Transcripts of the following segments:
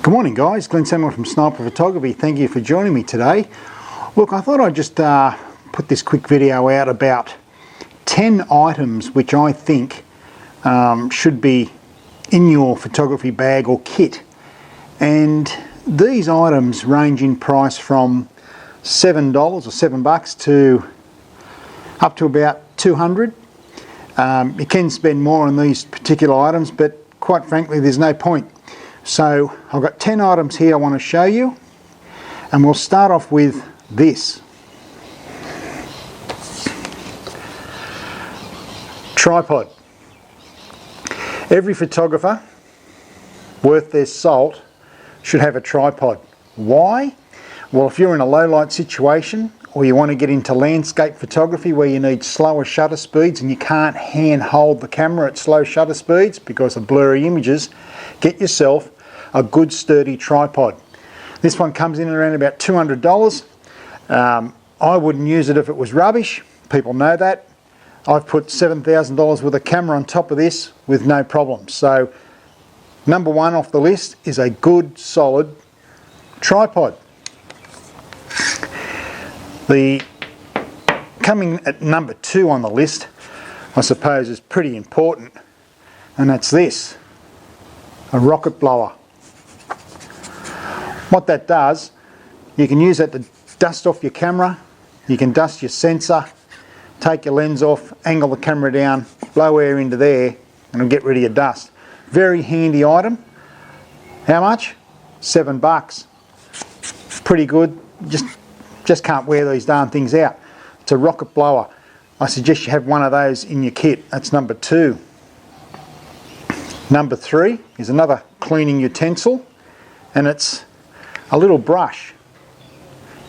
Good morning guys, Glenn Samuel from Sniper Photography. Thank you for joining me today. Look, I thought I'd just put this quick video out about 10 items which I think should be in your photography bag or kit. And these items range in price from $7 or $7 to up to about $200. You can spend more on these particular items, but quite frankly there's no point. So I've got 10 items here I want to show you, and we'll start off with this. Tripod. Every photographer worth their salt should have a tripod. Why? Well, if you're in a low light situation or you want to get into landscape photography where you need slower shutter speeds and you can't hand hold the camera at slow shutter speeds because of blurry images, get yourself a good sturdy tripod. This one comes in around about $200. I wouldn't use it if it was rubbish. People know that. I've put $7,000 worth of camera on top of this with no problem. So number one off the list is a good solid tripod. Coming at number two on the list, I suppose, is pretty important, and that's this, a rocket blower. What that does, you can use that to dust off your camera, you can dust your sensor, take your lens off, angle the camera down, blow air into there, and it'll get rid of your dust. Very handy item. How much? $7. Pretty good. Just can't wear these darn things out. It's a rocket blower. I suggest you have one of those in your kit. That's number two. Number three is another cleaning utensil, and it's a little brush.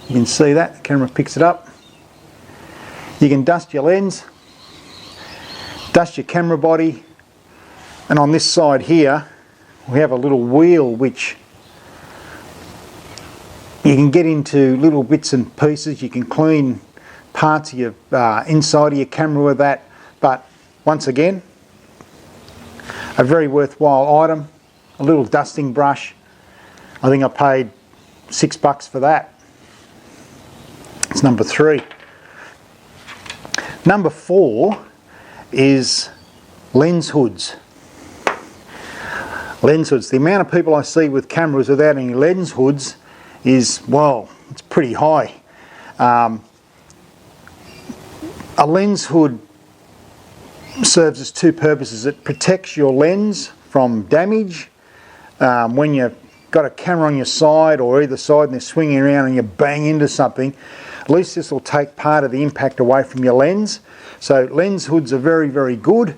You can see that, the camera picks it up. You can dust your lens, dust your camera body, and on this side here we have a little wheel which you can get into little bits and pieces. You can clean parts of your inside of your camera with that, but once again, a very worthwhile item. A little dusting brush. I think I paid $6 for that. It's number three. Number four is lens hoods. Lens hoods. The amount of people I see with cameras without any lens hoods is, well, it's pretty high. A lens hood serves as two purposes. It protects your lens from damage when you've got a camera on your side or either side and they're swinging around and you bang into something. At least this will take part of the impact away from your lens. So lens hoods are very, very good.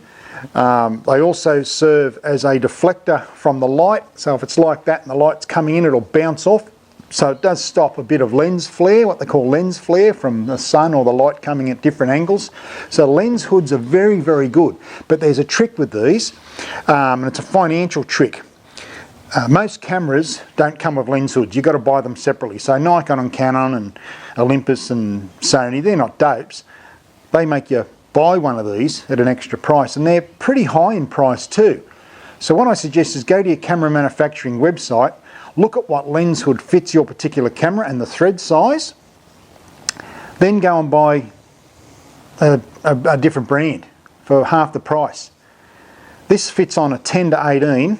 They also serve as a deflector from the light. So if it's like that and the light's coming in, it'll bounce off. So it does stop a bit of lens flare, what they call lens flare, from the sun or the light coming at different angles. So lens hoods are very, very good. But there's a trick with these, and it's a financial trick. Most cameras don't come with lens hoods. You've got to buy them separately. So Nikon and Canon and Olympus and Sony, they're not dopes. They make you buy one of these at an extra price, and they're pretty high in price too. So what I suggest is go to your camera manufacturing website, look at what lens hood fits your particular camera and the thread size, then go and buy a different brand for half the price. This fits on a 10 to 18,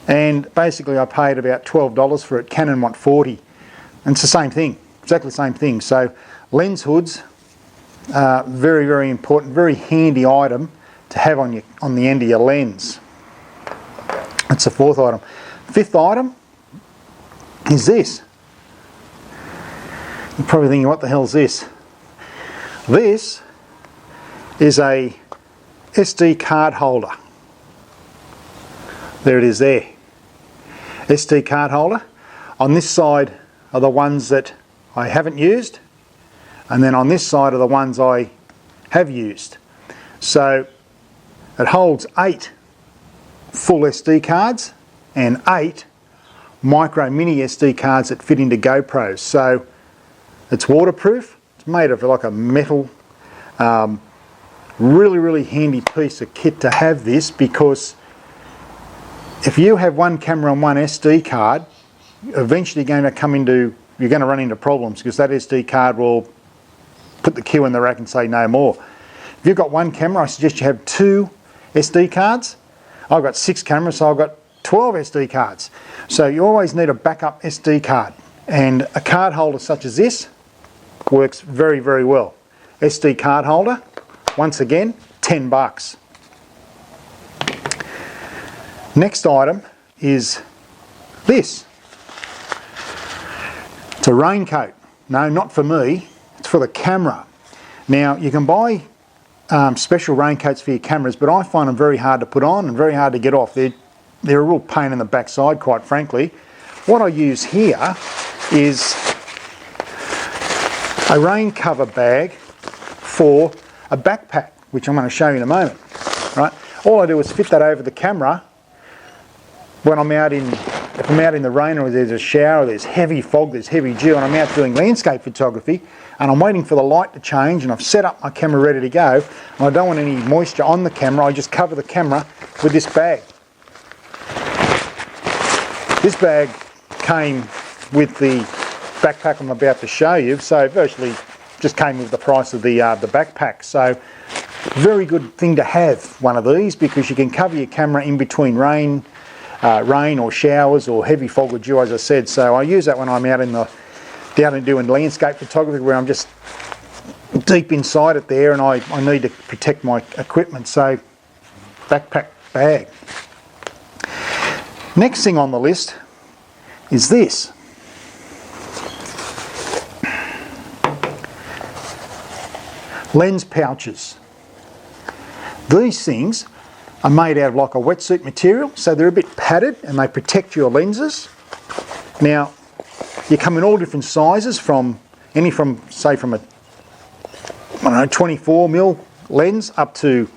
and basically I paid about $12 for it. Canon want 40, and it's the same thing, exactly the same thing. So lens hoods are very, very important, very handy item to have on the end of your lens. That's the fourth item. Fifth item is this. You're probably thinking, what the hell is this? This is a SD card holder. There it is there. SD card holder. On this side are the ones that I haven't used, and then on this side are the ones I have used. So it holds 8 full SD cards and 8 micro mini SD cards that fit into GoPros. So it's waterproof. It's made of like a metal. Really, really handy piece of kit to have this, because if you have one camera and one SD card, eventually you're going to run into problems, because that SD card will put the cue in the rack and say no more. If you've got one camera, I suggest you have 2 SD cards. I've got 6 cameras, so I've got 12 SD cards. So you always need a backup SD card, and a card holder such as this works very, very well. SD card holder, once again, $10. Next item is this. It's a raincoat. No, not for me, it's for the camera. Now, you can buy special raincoats for your cameras, but I find them very hard to put on and very hard to get off. They're a real pain in the backside, quite frankly. What I use here is a rain cover bag for a backpack, which I'm going to show you in a moment. Right? All I do is fit that over the camera when if I'm out in the rain, or there's a shower, there's heavy fog, there's heavy dew, and I'm out doing landscape photography, and I'm waiting for the light to change, and I've set up my camera ready to go, and I don't want any moisture on the camera. I just cover the camera with this bag. This bag came with the backpack I'm about to show you, so virtually just came with the price of the backpack. So very good thing to have one of these, because you can cover your camera in between rain or showers or heavy fog or dew, as I said. So I use that when I'm out down and doing landscape photography, where I'm just deep inside it there, and I need to protect my equipment. So backpack bag. Next thing on the list is this. Lens pouches. These things are made out of like a wetsuit material, so they're a bit padded and they protect your lenses. Now, you come in all different sizes, from a 24mm lens up to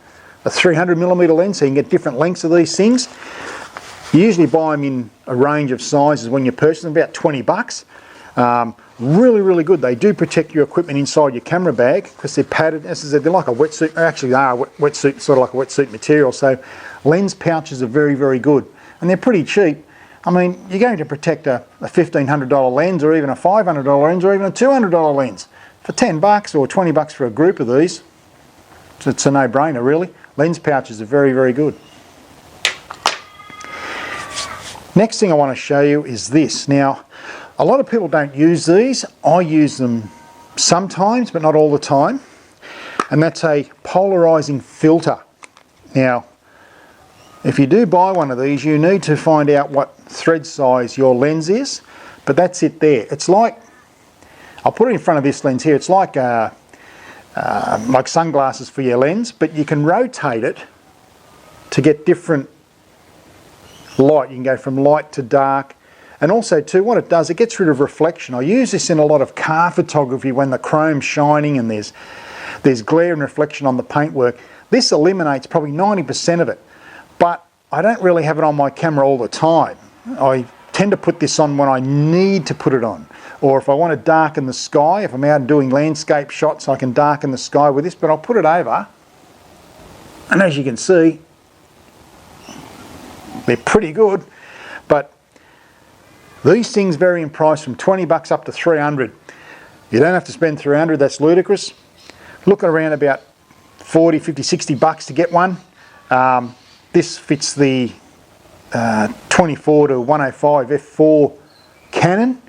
a 300mm lens, so you can get different lengths of these things. You usually buy them in a range of sizes when you purchase them, about $20. Really, really good. They do protect your equipment inside your camera bag, because they're padded. As I said, they're like a wetsuit. Actually, they are a wetsuit, sort of like a wetsuit material. So lens pouches are very, very good, and they're pretty cheap. I mean, you're going to protect a $1,500 lens, or even a $500 lens, or even a $200 lens for $10 or $20 for a group of these. So it's a no-brainer, really. Lens pouches are very, very good. Next thing I want to show you is this. Now, a lot of people don't use these. I use them sometimes, but not all the time. And that's a polarizing filter. Now, if you do buy one of these, you need to find out what thread size your lens is. But that's it there. It's like, I'll put it in front of this lens here. It's like sunglasses for your lens, but you can rotate it to get different light. You can go from light to dark. And also too, what it does, it gets rid of reflection. I use this in a lot of car photography when the chrome's shining and there's glare and reflection on the paintwork. This eliminates probably 90% of it. But I don't really have it on my camera all the time. I tend to put this on when I need to put it on. Or if I want to darken the sky, if I'm out doing landscape shots, I can darken the sky with this, but I'll put it over. And as you can see, they're pretty good. But these things vary in price from $20 up to $300. You don't have to spend $300, that's ludicrous. Look at around about $40, $50, $60 to get one. This fits the 24 to 105 f4 Canon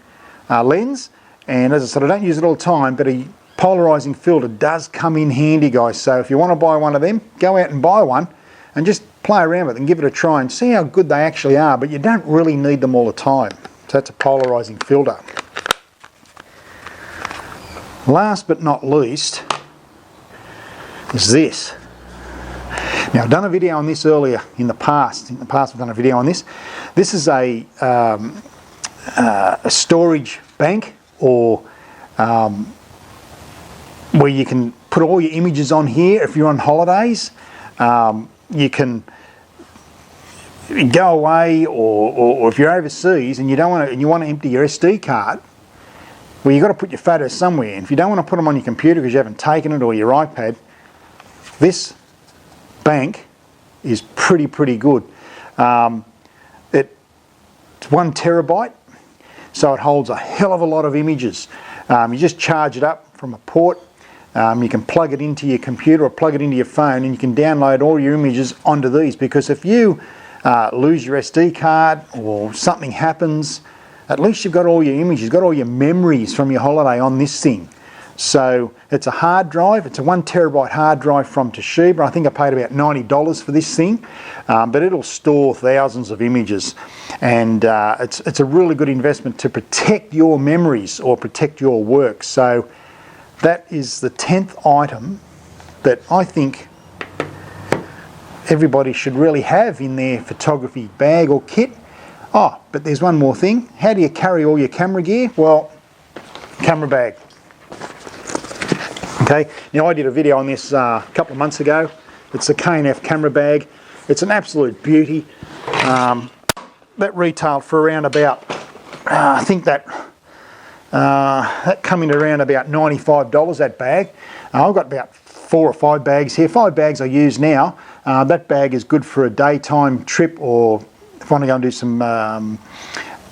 lens, and as I said, I don't use it all the time, but a polarizing filter does come in handy, guys. So if you want to buy one of them, go out and buy one and just play around with it and give it a try and see how good they actually are, but you don't really need them all the time. So that's a polarizing filter. Last but not least is this. Now, I've done a video on this earlier in the past. In the past, I've done a video on this. This is a storage bank, or where you can put all your images on here. If you're on holidays, you can go away, or if you're overseas and you want to empty your SD card, well, you've got to put your photos somewhere. And if you don't want to put them on your computer because you haven't taken it, or your iPad, this bank is pretty good. It's 1 terabyte, so it holds a hell of a lot of images. You just charge it up from a port. You can plug it into your computer or plug it into your phone, and you can download all your images onto these, because if you lose your SD card or something happens, at least you've got all your images, you've got all your memories from your holiday on this thing. So it's a hard drive. It's a 1 terabyte hard drive from Toshiba. I think I paid about $90 for this thing, but it'll store thousands of images, and it's a really good investment to protect your memories or protect your work. So that is the 10th item that I think everybody should really have in their photography bag or kit. Oh, but there's one more thing. How do you carry all your camera gear? Well, camera bag. Okay, now I did a video on this a couple of months ago. It's a K&F camera bag. It's an absolute beauty. That retailed for around about, I think that come in around about $95, that bag. I've got about 4 or 5 bags here. 5 bags I use now. That bag is good for a daytime trip, or if I want to go and do some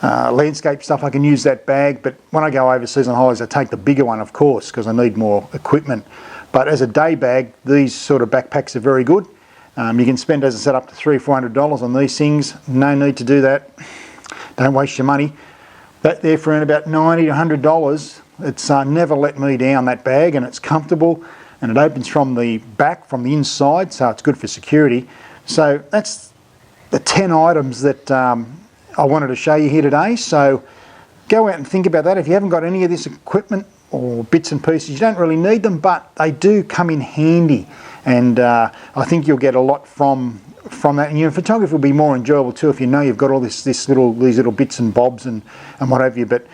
landscape stuff, I can use that bag. But when I go overseas on holidays, I take the bigger one, of course, because I need more equipment. But as a day bag, these sort of backpacks are very good. You can spend, as I said, up to $300 or $400 on these things. No need to do that. Don't waste your money. That there for around about $90 to $100. It's never let me down, that bag, and it's comfortable, and it opens from the back, from the inside, so it's good for security. So that's the 10 items that I wanted to show you here today. So go out and think about that. If you haven't got any of this equipment or bits and pieces, you don't really need them, but they do come in handy, and I think you'll get a lot from that. And your photography will be more enjoyable too if you know you've got all these little bits and bobs and what have you. But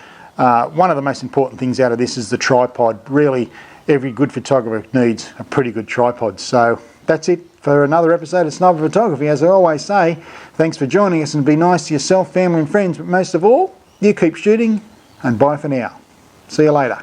one of the most important things out of this is the tripod. Really, every good photographer needs a pretty good tripod. So that's it for another episode of Sniper Photography. As I always say, thanks for joining us, and be nice to yourself, family and friends, but most of all, you keep shooting, and bye for now. See you later.